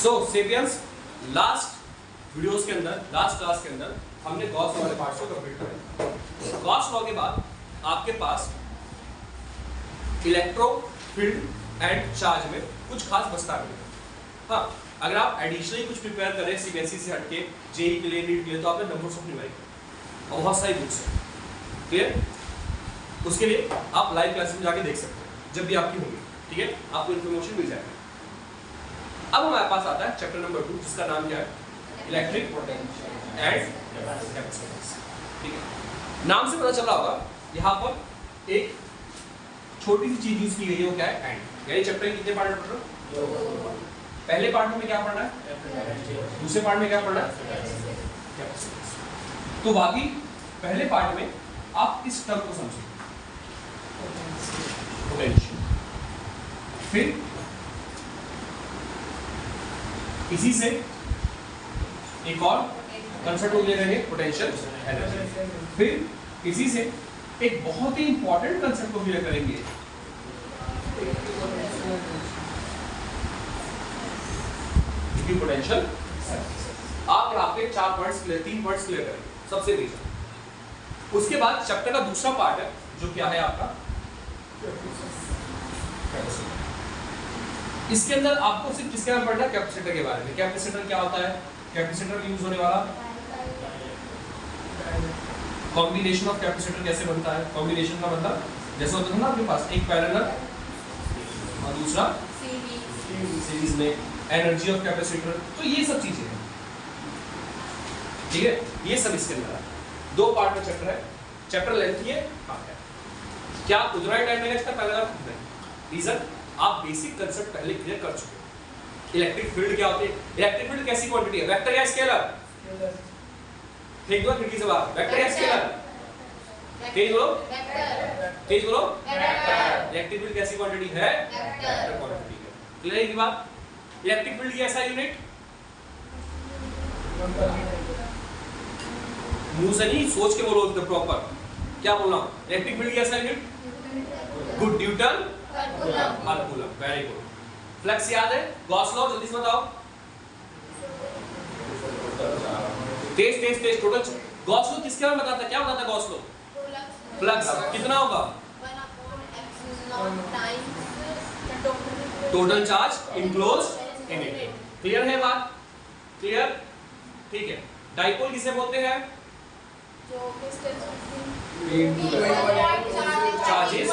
सो sapiens last videos के अंदर, last class के अंदर हमने गॉस लॉ वाले पार्ट्स को कंप्लीट किया। गॉस लॉ के बाद आपके पास इलेक्ट्रो फील्ड एंड चार्ज में कुछ खास बचता है। हाँ, अगर आप एडिशनली कुछ प्रिपेयर करें सीबीएसई से हटके जेईई के लिए, नीट के लिए, तो आपने नंबर्स ऑफ न्यूमेरिकल और बहुत सारी बुक्स हैं, क्लियर। उसके लिए आप लाइव क्लास में जाके देख सकते हैं जब भी आपकी होगी, ठीक है, आपको इन्फॉर्मेशन मिल जाएगा। अब हमारे पास आता है चैप्टर नंबर 2 जिसका नाम क्या है, इलेक्ट्रिक पोटेंशियल एंड कैपेसिटेंस। ठीक है, नाम से पता चल रहा होगा यहाँ पर एक छोटी सी चीज यूज की गई है, वो क्या है, एंड। यानी चैप्टर के कितने पार्ट पढ़ रहे हो? पहले पार्ट में क्या पढ़ना है, दूसरे पार्ट में क्या पढ़ना है, कैपेसिटेंस। तो बाकी पहले पार्ट में आप इस टर्म को समझिए, पोटेंशियल। फिर इसी से एक और कंसेप्ट को लेंगे, पोटेंशियल एनर्जी। फिर इसी से एक बहुत ही इंपॉर्टेंट कंसेप्ट को क्लियर करेंगे, पोटेंशियल। आप यहाँ पे 4 पॉइंट्स क्लियर, 3 पॉइंट्स क्लियर करेंगे सबसे बेसिक। उसके बाद चैप्टर का दूसरा पार्ट है जो क्या है आपका, इसके अंदर आपको सिर्फ किसके बारे में पढ़ना है, कैपेसिटर के बारे में। कैपेसिटर क्या होता है, कैपेसिटर में यूज होने वाला कॉम्बिनेशन ऑफ कैपेसिटर कैसे बनता है। कॉम्बिनेशन का मतलब जैसे होता है ना आपके पास एक पैरेलल और दूसरा सीरीज में, एनर्जी ऑफ कैपेसिटर, तो ये सब चीजें हैं, ठीक है, ये सब इसके अंदर है। 2 पार्ट में चैप्टर है, चैप्टर लेंथ ये हाँ है। क्या उतना ही टाइम लगेगा इसका पहला रीजन, आप बेसिक कंसेप्ट पहले क्लियर कर चुके हो। इलेक्ट्रिक फील्ड क्या होती है, इलेक्ट्रिक फील्ड कैसी क्वांटिटी है, वेक्टर या स्केलर? फेंक दो खिड़की से बाहर, वेक्टर या स्केलर? तेज बोलो, तेज बोलो। इलेक्ट्रिक फील्ड कैसी क्वांटिटी है, वेक्टर क्वांटिटी है। क्लियर है ये बात? इलेक्ट्रिक फील्ड की ऐसा यूनिट मुंह से नहीं, सोच के बोलो एकदम प्रॉपर। क्या बोलना, इलेक्ट्रिक फील्ड की ऐसा यूनिट, गुड, न्यूटन पर कूलम। Very good. फ्लक्स याद है, गॉस लॉ जल्दी से बताओ, तेज तेज तेज। टोटल गॉस लॉ किसके बारे में बताता है, क्या बताता है गॉस लॉ? फ्लक्स कितना होगा, total charge enclosed in it. Clear है बात, क्लियर, ठीक है। डाइपोल किसे बोलते हैं, charges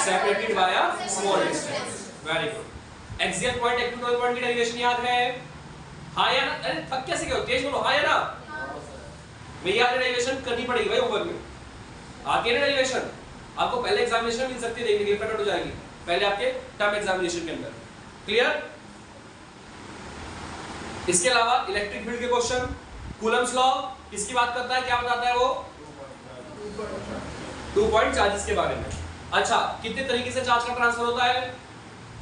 separated by a small distance. Very good. Axial point, equatorial point की डेरिवेशन याद है? हाँ या ना? अरे थक कैसे गए हो, तेज बोलो, हाँ या ना? मैं याद डेरिवेशन करनी पड़ेगी भाई होमवर्क में, आगे ना डेरिवेशन आपको पहले एग्जामिनेशन मिल सकती है, देखने के लिए हो जाएगी पहले आपके टर्म एग्जामिनेशन के अंदर। क्लियर? इसके अलावा इलेक्ट्रिक फील्ड के क्वेश्चन, कूलम्स लॉ किसकी बात करता है, क्या बताता है वो? 2 पॉइंट चार्जेस के बारे में। अच्छा, कितने तरीके से चार्ज का ट्रांसफर होता है?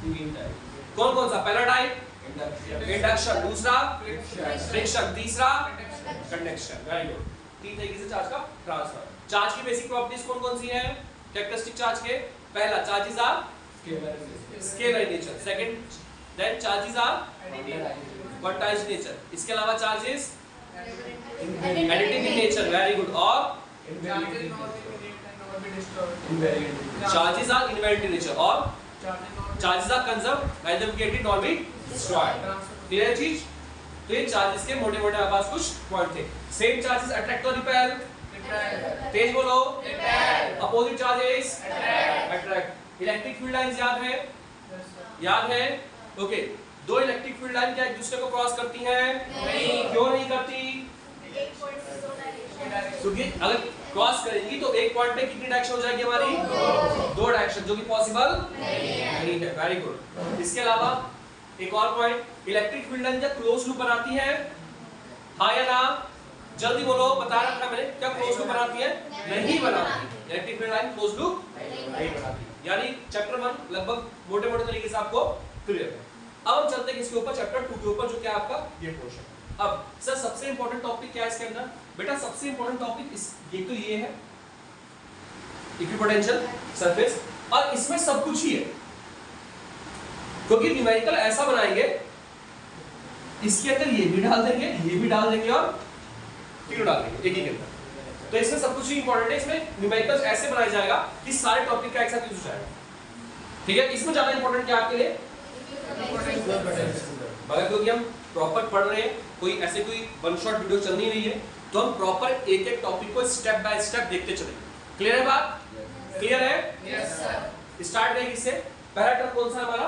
3 टाइप। कौन कौन सा? पहला टाइप इंडक्शन, दूसरा फ्रिक्शन, तीसरा कंडक्शन। Very good. 3 तरीके से चार्ज का ट्रांसफर। चार्ज की बेसिक प्रॉपर्टीज कौन कौन सी है कैरेक्टरिस्टिक चार्ज के? पहला, charges are scalar in nature. Second, then charges are quantized nature. इसके अलावा charges additive in nature. Very good. और charges are invariant in nature और charges are conserved, neither created nor be destroyed। Clear चीज? तो ये charges के मोटे मोटे हमारे पास कुछ पॉइंट थे। सेम चार्जेस अट्रैक्ट और रिपेल, तेज बोलो, opposite charges attract. Electric field lines याद है? याद है? ओके। 2 इलेक्ट्रिक फील्ड लाइन क्या एक दूसरे को क्रॉस करती हैं? नहीं। क्यों नहीं करती? क्योंकि अगर क्रॉस करेंगी तो एक पॉइंट पे कितनी डायरेक्शन हो जाएगी हमारी? 2 डायरेक्शन, जो कि पॉसिबल नहीं है। Very good. इसके अलावा एक और पॉइंट, इलेक्ट्रिक फील्ड लाइन जब क्लोज लूप बनाती है, हाँ या ना? जल्दी बोलो, बता रखा है मैंने, क्या क्लोज लूप बनाती है? नहीं बनाती। Electric field line close loop नहीं बनाती। यानी चैप्टर 1 लगभग मोटे मोटे तरीके से आपको क्लियर है। अब हम चलते हैं किसके ऊपर, चैप्टर 2 के ऊपर, जो क्या आपका ये पोर्शन। अब सर सबसे इंपॉर्टेंट टॉपिक क्या है इसके अंदर? बेटा सबसे इंपॉर्टेंट टॉपिक ये तो ये है इक्विपोटेंशियल सरफेस, और इसमें सब कुछ ही है, क्योंकि न्यूमेरिकल ऐसा बनाएंगे इसके अंदर ये भी डाल देंगे, ये भी डाल देंगे और तीनों डाल देंगे एक ही के अंदर। तो इसमें सब कुछ ही इंपॉर्टेंट है। इसमें न्यूमेरिकल्स ऐसे बनाया जाएगा कि सारे टॉपिक का एक साथ यूज हो जाएगा। ठीक है, इसमें ज्यादा इंपॉर्टेंट क्या आपके लिए, मगर क्योंकि हम प्रॉपर पढ़ रहे हैं, कोई ऐसे कोई वन शॉट वीडियो चल नहीं रही है, तो हम प्रॉपर एक एक टॉपिक को स्टेप बाय स्टेप देखते चलेंगे। क्लियर है बात? क्लियर है? Yes sir. स्टार्ट करेंगे इससे। पहला टर्म कौन सा है हमारा?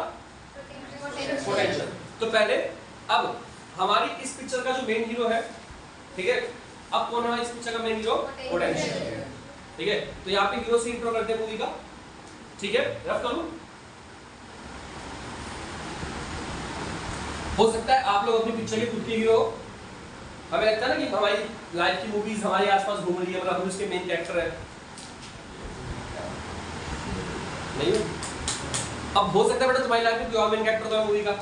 पोटेंशियल। तो पहले अब हमारी इस पिक्चर का जो मेन हीरो है, ठीक है, अब कौन है इस पिक्चर का मेन हीरो? पोटेंशियल। ठीक है, तो यहाँ पे हीरो से इंट्रो करते हैं मूवी का। ठीक है, रफ करूं? हो सकता है आप लोग अपनी पिक्चर के खुद के हीरो, हमें लगता है ना कि हमारी लाइफ की मूवीज हमारे आसपास घूम रही है, मतलब हम उसके मेन कैरेक्टर है। नहीं, अब हो सकता है बेटा तुम्हारी लाइफ में कोई और मेन कैरेक्टर तो है मूवी का।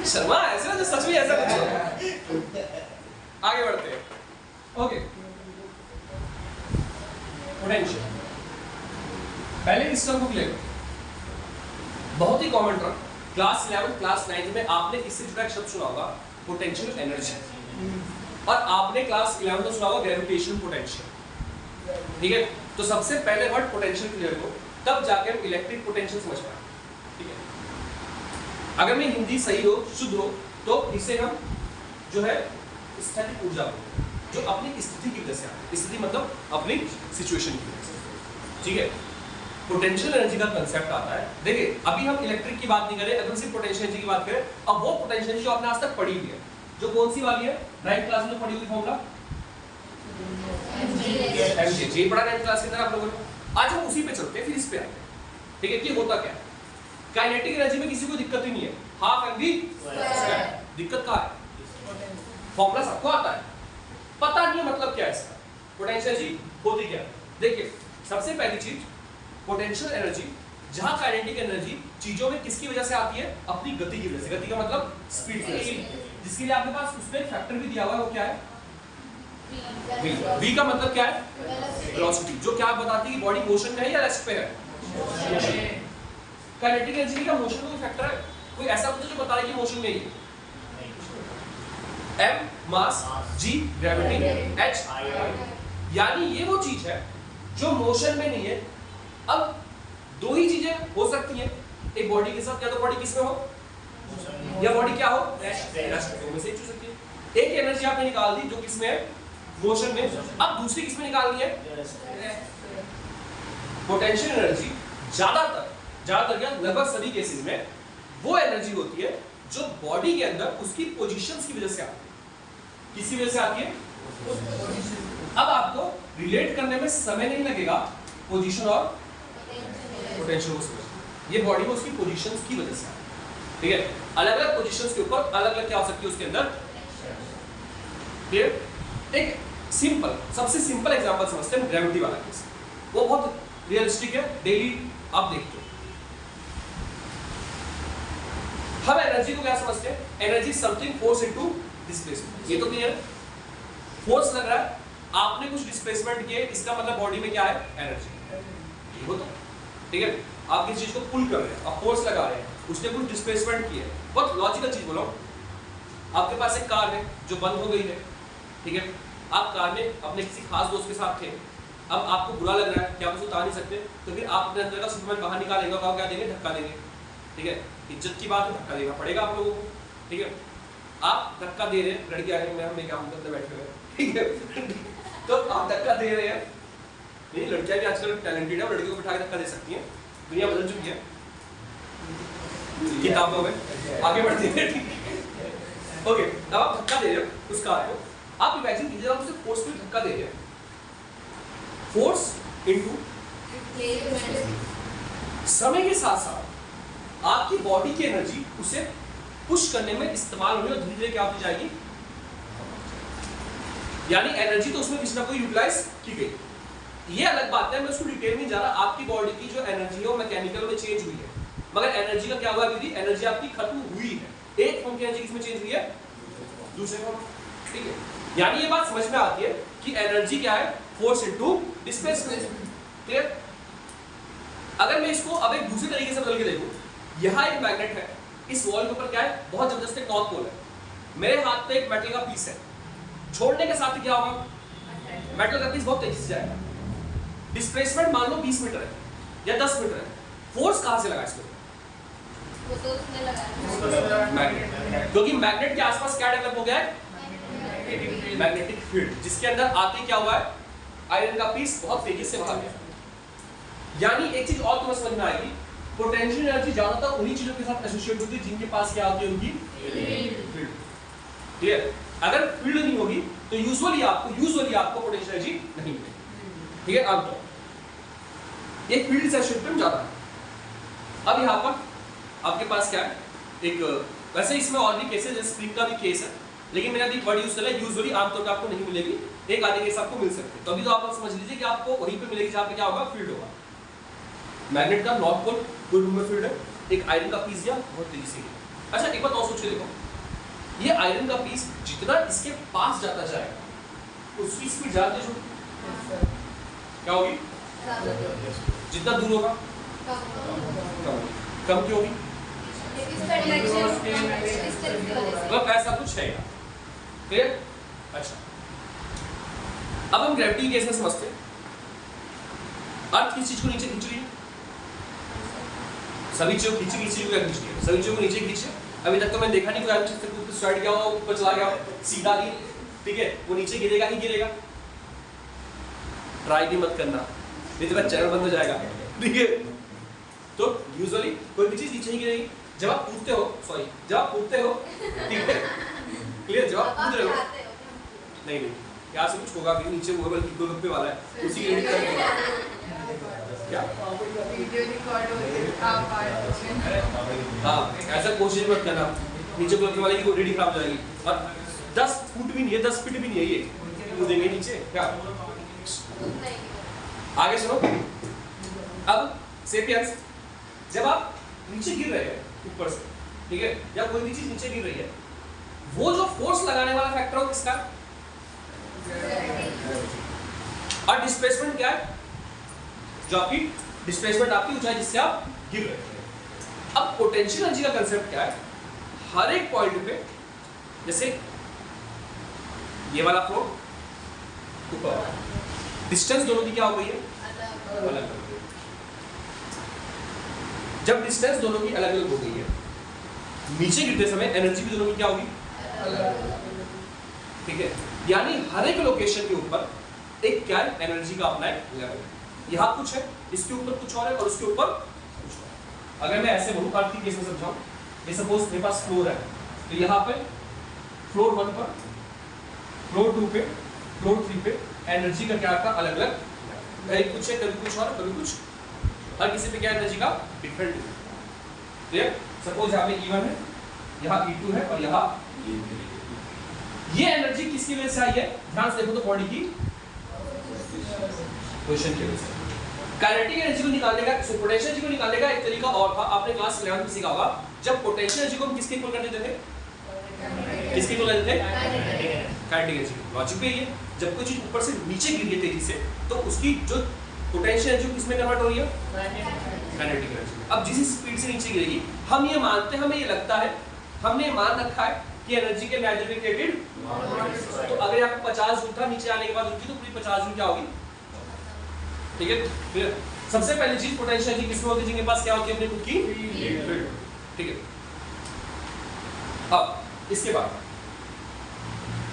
शर्मा ऐसे ना, सच में ऐसा कुछ है। आगे बढ़ते हैं। Okay, potential. पहले इस टर्म को क्लियर करो। बहुत ही कॉमन टर्म, क्लास 11 क्लास 9 में आपने इससे जुड़ा एक शब्द सुना होगा, पोटेंशियल एनर्जी, और आपने क्लास 11 में सुना होगा ग्रेविटेशनल पोटेंशियल। ठीक है, तो सबसे पहले वर्ड पोटेंशियल क्लियर करो, तब जाके हम इलेक्ट्रिक पोटेंशियल समझ पाएंगे। ठीक है, अगर मैं हिंदी सही हो, शुद्ध हो, तो इसे हम जो है स्थैतिक ऊर्जा बोलते हैं, जो अपनी स्थिति की वजह से आती है। स्थिति मतलब अपनी सिचुएशन की वजह से। ठीक है, पोटेंशियल एनर्जी का कंसेप्ट आता है। देखिए, अभी हम इलेक्ट्रिक की बात नहीं करें, अगर सिर्फ पोटेंशियल एनर्जी की बात करें, अब वो पोटेंशियल एनर्जी जो आपने आज तक पढ़ी हुई है, जो कौन सी वाली है, 9th क्लास में पढ़ी हुई फॉर्मूला mg, पढ़ा 9th क्लास के अंदर आप लोगों ने। आज हम उसी पे चलते हैं, फिर इस पे आते हैं। ठीक है, कि होता क्या है। काइनेटिक एनर्जी में किसी को दिक्कत ही नहीं है, हाफ एम वी स्क्वायर। दिक्कत कहाँ है? फॉर्मूला सबको आता है, पता नहीं मतलब क्या है इसका, पोटेंशियल एनर्जी होती क्या है। देखिए, सबसे पहली चीज, पोटेंशियल एनर्जी, जहां काइनेटिक एनर्जी चीजों में किसकी वजह से आती है, अपनी गति की वजह से। गति का मतलब स्पीड की वजह से, जिसके लिए आपके पास उसमें एक फैक्टर भी दिया हुआ है, वो क्या है? v। v का मतलब क्या है? वेलोसिटी, जो क्या बताती है कि बॉडी मोशन में है या रेस्ट पे है। काइनेटिक एनर्जी का मोशन में फैक्टर है, कोई ऐसा कुछ जो बता रहा है कि मोशन में ही है। m मास, g ग्रेविटी, h, यानी ये वो चीज है जो मोशन में नहीं है। अब दो ही चीजें हो सकती हैं एक बॉडी के साथ, या तो बॉडी किसमें हो या बॉडी क्या हो, रेस्ट में से चूज सकती है। एक एनर्जी आपने निकाल दी जो किसमें है, मोशन में, अब दूसरी किसमें निकालनी है, पोटेंशियल एनर्जी। ज्यादातर क्या, लगभग सभी केसेस में वो एनर्जी होती है जो बॉडी के अंदर उसकी पोजीशंस की वजह से आती है। किसकी वजह से आती है? अब आपको रिलेट करने में समय नहीं लगेगा पोजीशन और पोटेंशियल को समझना। ये बॉडी में उसकी पोजीशंस की वजह से आती है। ठीक है, अलग अलग पोजीशंस के ऊपर अलग अलग क्या हो सकती है उसके अंदर। क्लियर? एक सिंपल, सबसे सिंपल एग्जांपल समझते हैं ग्रेविटी वाला केस। वो बहुत रियलिस्टिक है, डेली आप देखते हो। हम एनर्जी को क्या समझते हैं? Energy something force into displacement. ये तो क्लियर है, फोर्स लग रहा है, आपने कुछ डिस्प्लेसमेंट किए, इसका मतलब बॉडी में क्या है, एनर्जी। ये होता है। ठीक है, आप किसी चीज को पुल कर रहे हैं, आप फोर्स लगा रहे हैं, उसने कुछ डिस्प्लेसमेंट किया है। बहुत लॉजिकल चीज बोलो, आपके पास एक कार है जो बंद हो गई है। ठीक है, आप कार में अपने किसी खास दोस्त के साथ थे, अब आपको बुरा लग रहा है कि आप उसको उतार नहीं सकते, तो फिर आप अपने अंदर का सुपरमैन बाहर निकालेंगे और क्या देंगे, धक्का देंगे। ठीक है, इज्जत की बात है, धक्का देना पड़ेगा आप लोगों को। ठीक है, आप धक्का दे रहे हैं, लड़कियां हैं, मैं क्या अंदर बैठे हुए, ठीक है, तो आप धक्का दे रहे हैं। नहीं, लड़कियां भी आजकल टैलेंटेड है, लड़कियों को बिठा के धक्का दे सकती हैं, दुनिया बदल चुकी है किताबों में। आगे बढ़ते हैं। ओके, अब आप धक्का दे रहे हो उस कार को, आप इमेजिन कीजिए आप उसे फोर्सफुली धक्का दे रहे हैं, फोर्स इनटू समय के साथ साथ आपकी बॉडी की एनर्जी उसे पुश करने में इस्तेमाल होगी और धीरे धीरे क्या होती जाएगी, यानी एनर्जी तो उसमें किसी ना कोई यूटिलाइज की गई। ये अलग बात है, मैं उसको डिटेल में जा रहा। आपकी बॉडी की जो एनर्जी है वो मैकेनिकल में चेंज हुई है, मगर एनर्जी का क्या हुआ दीदी, एनर्जी आपकी खत्म हुई है। एक फॉर्म की एनर्जी किसमें चेंज हुई है, दूसरे फॉर्म। ठीक है, यानी ये बात समझ में आती है कि एनर्जी क्या है, फोर्स इनटू डिस्प्लेसमेंट। क्लियर? अगर मैं इसको अब एक दूसरे तरीके से बदल के देखूं, यहां एक मैग्नेट है, इस वॉल के ऊपर क्या है, बहुत जबरदस्त एक नॉर्थ पोल है, मेरे हाथ पे एक मेटल का पीस है, छोड़ने के साथ क्या होगा, मेटल का पीस बहुत तेजी से जाएगा, डिस्प्लेसमेंट मान लो 20 मीटर है या 10 मीटर है, फोर्स कहां से लगा इसको, वो तो उसने लगाया मैग्नेट, क्योंकि मैग्नेट के आसपास क्या डेवलप हो गया है, मैग्नेटिक फील्ड, जिसके अंदर आते क्या हुआ है, आयरन का पीस बहुत तेजी से बाहर गया। यानी एक चीज और तुम्हें समझ में आएगी, पोटेंशियल एनर्जी ज्यादातर उन्हीं चीजों के साथ एसोसिएट होती है जिनके पास क्या होती है, उनकी फील्ड। क्लियर? अगर फील्ड नहीं होगी तो यूजुअली आपको पोटेंशियल एनर्जी नहीं मिलेगी, ठीक है, आमतौर ये फील्ड से एसोसिएट में ज्यादा है। अब यहाँ पर आपके पास क्या है, एक वैसे इसमें और भी केस है, जैसे स्प्रिंग का भी केस है, लेकिन मैंने अभी वर्ड यूज करा है, यूजुअली आमतौर पर आपको नहीं मिलेगी, एक आधे केस आपको मिल सकते हैं, तो अभी तो आप समझ लीजिए कि आपको वहीं पे मिलेगी जहाँ पे क्या होगा, फील्ड होगा। मैग्नेट का नॉर्थ पोल कोई रूम में फील्ड है, एक आयरन का पीस दिया बहुत तेजी से। अच्छा एक बात और सोच के देखो, ये आयरन का पीस जितना इसके पास जाता जाएगा उसकी स्पीड ज्यादा तेज होगी, क्या होगी, जितना दूर होगा कम क्यों होगी, मतलब ऐसा कुछ है यार, क्लियर? अच्छा अब हम ग्रेविटी केस में समझते हैं, अर्थ किस चीज को नीचे खींच रही है, सभी चीजों को खींच रही है, सभी चीजों को नीचे खींचे। अभी तक तो मैंने देखा नहीं कोई अर्थ से ऊपर स्टार्ट किया हो, ऊपर चला गया सीधा ही, ठीक है, वो नीचे गिरेगा ही गिरेगा, ट्राई भी मत करना नहीं तो चैनल बंद हो जाएगा, ठीक है। तो यूजुअली कोई भी चीज नीचे ही गिरेगी, जब आप कूदते हो, सॉरी जब आप कूदते हो, ठीक है, क्लियर, जब आप कूद रहे हो, नहीं यहाँ से कुछ होगा भी नीचे, वो बल्कि गोलगप्पे वाला है उसी के क्या वीडियो रिकॉर्ड हो रहा है, हाँ ऐसा कोशिश मत करना, नीचे गोलगप्पे वाले की रेडी खराब हो जाएगी, और 10 फुट भी नहीं है, 10 फीट भी नहीं है, ये कूदेंगे नीचे क्या। आगे सुनो, अब सेपियंस, जब आप नीचे गिर रहे हैं ऊपर से, ठीक है, या कोई भी चीज नीचे गिर रही है, वो जो फोर्स लगाने वाला फैक्टर हो किसका, और डिस्प्लेसमेंट क्या है, जो आपकी डिस्प्लेसमेंट आपकी ऊंचाई जिससे आप गिर रहे हैं। अब पोटेंशियल एनर्जी का कंसेप्ट क्या है, हर एक पॉइंट पे, जैसे ये वाला फ्लोर ऊपर, डिस्टेंस दोनों की क्या हो गई है, अलग अलग हो गई। जब डिस्टेंस दोनों की अलग अलग हो गई है, नीचे गिरते समय एनर्जी भी दोनों की क्या होगी, ठीक है, यानी हर एक लोकेशन के ऊपर एक क्या है, एनर्जी का अपना एक लेवल है, यहाँ कुछ है, इसके ऊपर कुछ और है, और उसके ऊपर कुछ और। अगर मैं ऐसे बोलूं, अर्थ की केस में समझाऊं, ये सपोज मेरे पास फ्लोर है, तो यहाँ पे फ्लोर 1 पर, फ्लोर 2 पे, फ्लोर 3 पे एनर्जी का क्या था, अलग अलग, कभी कुछ है, कभी कुछ और, कभी कुछ, हर किसी पे क्या एनर्जी का डिफरेंट है, क्लियर? सपोज यहाँ पे E1 है, यहाँ E2 है, और यहाँ ये एनर्जी किसकी वजह से आई है, ध्यान से देखो तो बॉडी की पोजीशन की वजह से। काइनेटिक एनर्जी को निकालने का, पोटेंशियल एनर्जी को निकालने का एक तरीका और था, आपने क्लास 11 में सीखा होगा, जब पोटेंशियल एनर्जी को हम किसके इक्वल कर देते थे, किसके इक्वल कर देते थे, काइनेटिक एनर्जी। लॉजिक भी है, जब कोई चीज ऊपर से नीचे गिर रही है तेजी से, तो उसकी जो पोटेंशियल एनर्जी किसमें कन्वर्ट हो रही है, काइनेटिक एनर्जी। अब जिस स्पीड से नीचे गिरेगी, हम ये मानते हैं, हमें ये लगता है, हमने मान रखा है कि एनर्जी के वैल्यू रिलेटेड, तो अगर यहाँ पे 50 जूल था, नीचे आने के बाद उनकी तो पूरी 50 जूल क्या होगी, ठीक है, फिर सबसे पहली चीज पोटेंशियल एनर्जी किसमें होती है, जिनके पास क्या होती है, अपनी खुद की फील्ड, ठीक है। अब इसके बाद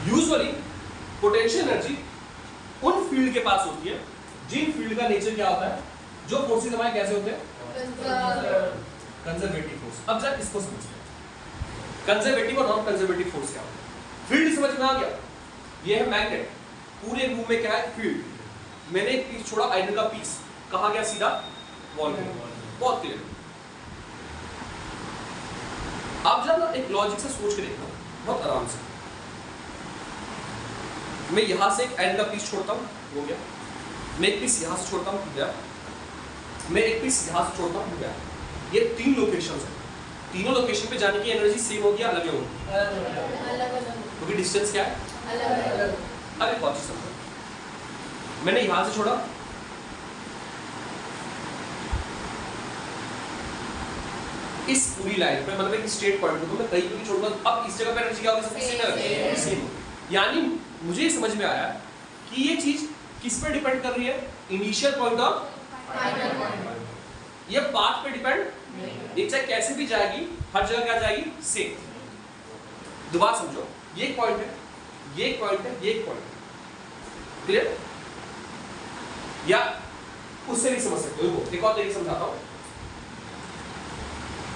यूजुअली पोटेंशियल एनर्जी उन फील्ड के पास होती है जिन फील्ड का नेचर क्या होता है, जो फोर्सेस हमारे कैसे होते हैं, कंजर्वेटिव फोर्स। अब जरा इसको समझते हैं, कंजर्वेटिव और नॉन कंजर्वेटिव फोर्स क्या होता है। फील्ड समझ में आ गया, ये है मैग्नेट, पूरे रूम में क्या है, फील्ड। मैंने एक पीस छोड़ा, आयरन का पीस, कहाँ गया, सीधा वॉल में, बहुत क्लियर। आप जरा ना एक लॉजिक से सोच के देखना, बहुत आराम से। मैं यहां से एक आयरन का पीस छोड़ता हूं, हो गया, मैं एक पीस यहां से छोड़ता हूं, हो गया, मैं एक पीस यहां से छोड़ता हूं, हो गया। ये 3 लोकेशंस हैं, तीनों लोकेशन पे जाने की एनर्जी सेम होगी या अलग होगी, क्योंकि डिस्टेंस क्या है, अलग। अब एक और चीज समझो, मैंने यहां से छोड़ा, इस पूरी लाइन पे, मतलब एक स्ट्रेट पॉइंट को मैं कहीं पे भी छोड़ूंगा, अब इस जगह पे एनर्जी क्या होगी? सबसे सेम। यानी मुझे ये समझ में आया कि ये चीज किस पे डिपेंड कर रही है? इनिशियल पॉइंट और फाइनल पॉइंट। ये पाथ पे डिपेंड, ये चाहे कैसे भी जाएगी, हर जगह क्या जाएगी? सेम। दोबारा समझो, ये एक पॉइंट है, ये एक पॉइंट है, ये एक पॉइंट है, क्लियर? या उससे नहीं समझ सकते हो, एक और तरीके समझाता हूं,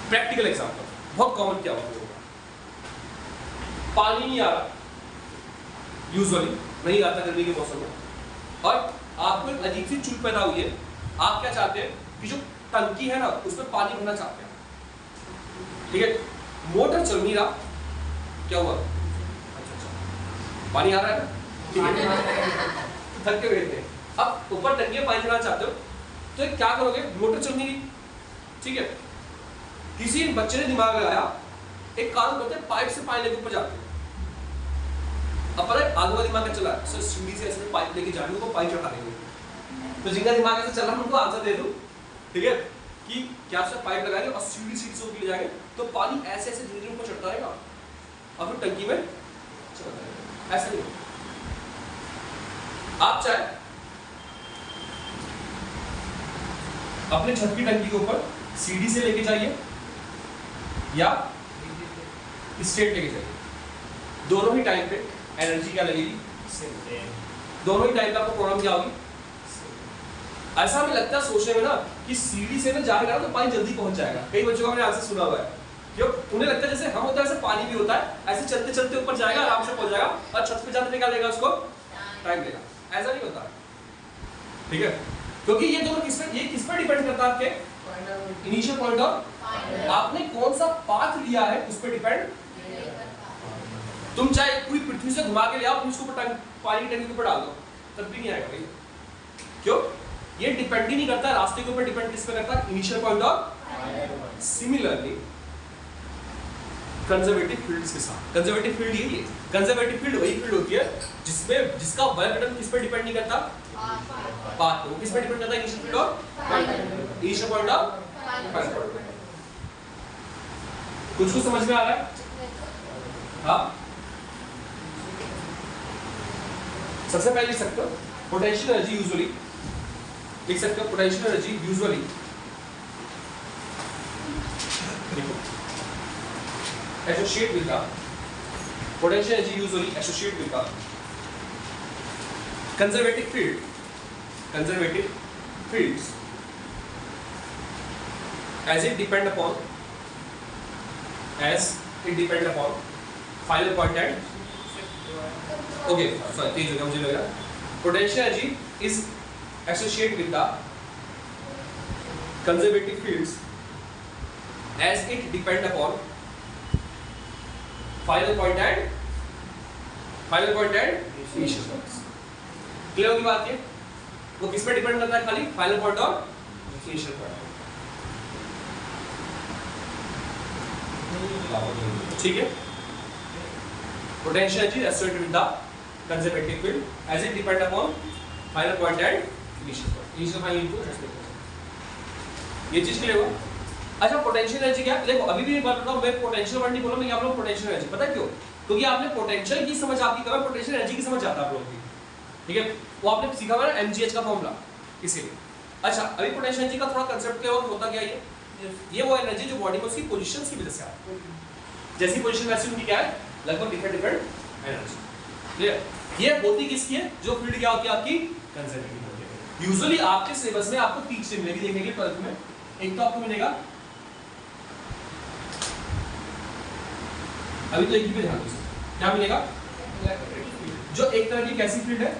प्रैक्टिकल एग्जांपल, बहुत कॉमन क्या होगा, पानी नहीं आ रहा, यूजुअली नहीं आता गर्मी के मौसम में, और आपको एक अजीब सी चूक पैदा हुई है, आप क्या चाहते हैं कि जो टंकी है ना उसमें पानी भरना चाहते हैं, ठीक है? मोटर चल नहीं रहा, क्या हुआ? अच्छा, पानी आ रहा है ना, थक के बैठे हैं, अब ऊपर टंकी में पानी भरना चाहते हो, तो क्या करोगे? मोटर चल नहीं रही, ठीक है? किसी बच्चे ने दिमाग लगाया, एक काम करते हैं, पाइप से पानी लेके ऊपर जाते हैं। अब पता है आगे वाला दिमाग क्या चला, सर सीढ़ी से ऐसे पाइप लेके जाने को, पाइप चढ़ा देंगे, तो जिनका दिमाग ऐसे चल रहा है उनको आंसर दे दूं, ठीक है? कि क्या से पाइप लगाएंगे और सीढ़ी से ऊपर ले जाएंगे, तो पानी ऐसे ऐसे धीरे धीरे ऊपर चढ़ता रहेगा और फिर टंकी में चला जाएगा। ऐसा नहीं, आप चाहे अपने छत की टंकी के ऊपर सीढ़ी से लेके जाइए या स्ट्रेट लेके जाइए, दोनों ही टाइम पे एनर्जी क्या लगेगी? दोनों ही टाइम पे आपको प्रॉब्लम क्या होगी? ऐसा हमें लगता है सोचने में ना कि सीढ़ी से ना जाएगा तो पानी जल्दी पहुंच जाएगा। कई बच्चों का मैंने आंसर सुना हुआ है, क्यों? उन्हें लगता है जैसे हम होता है ऐसे पानी भी होता है, ऐसे चलते चलते ऊपर जाएगा, आराम से पहुंच जाएगा, और छत पे जाने का लेगा उसको टाइम लेगा। ऐसा नहीं होता, ठीक है? क्योंकि ये दोनों किस पे डिपेंड करता है? आपके इनिशियल पॉइंट और आपने कौन सा पाथ लिया है उस पर डिपेंड। तुम चाहे पूरी पृथ्वी से घुमा के ले आओ, उसको पानी की टंकी के ऊपर डाल दो, तब भी नहीं आएगा भाई। क्यों? ये डिपेंड ही नहीं करता रास्ते के ऊपर, डिपेंड किस पे करता है? इनिशियल पॉइंट और सिमिलरली कंजर्वेटिव फील्ड्स के साथ। कंजर्वेटिव फील्ड यही है, कंजर्वेटिव फील्ड वही फील्ड होती है जिसमें जिसका वर्क डन किस पे डिपेंड नहीं करता? पाथ। वो किस पे डिपेंड करता है? इनिशियल फील्ड और इनिशियल पॉइंट और फाइनल पॉइंट। कुछ समझ में आ रहा है? हाँ, सबसे पहले लिख सकते हो पोटेंशियल एनर्जी यूजुअली, लिख सकते हो पोटेंशियल एनर्जी यूजुअली, देखो associate with the potential energy usually associate with the conservative fields as it depend upon final point and okay sorry तेज हो गया मुझे लग रहा है potential energy is associated with the conservative fields as it depend upon final point and initial points। Clear होगी बात? ये वो किस पे डिपेंड करता है? खाली फाइनल पॉइंट और इनिशियल पॉइंट, ठीक है? Potential energy is associated with the conservative field as it depend upon final point and initial point। initial final input, ये चीज क्लियर हुआ? अच्छा, पोटेंशियल एनर्जी क्या? देखो अभी भी बात बताऊं, मैं पोटेंशियल वर्ड नहीं बोला, मैं क्या बोल रहा हूं? Potential energy. पता है क्यों? क्योंकि आपने पोटेंशियल की समझ आपकी कम है, पोटेंशियल एनर्जी की समझ आता है आप लोगों की, ठीक है? वो आपने सीखा हुआ है mgh का फॉर्मूला, इसीलिए। अच्छा, अभी पोटेंशियल एनर्जी का थोड़ा कांसेप्ट क्या और होता क्या ये वो एनर्जी जो बॉडी में उसकी पोजीशंस की वजह से आती है, जैसी पोजीशन वैसी उनकी क्या है, लगभग डिफरेंट एनर्जी, क्लियर? ये होती किसकी है? जो फील्ड क्या होती है आपकी? कंजर्वेटिव होती है। यूजुअली आपके सिलेबस में आपको 3 चीजें मिलेगी देखने के लिए 12th में। एक तो आपको मिलेगा, अभी तो एक ही पे ध्यान दो, क्या मिलेगा? जो एक तरह की कैसी फील्ड है?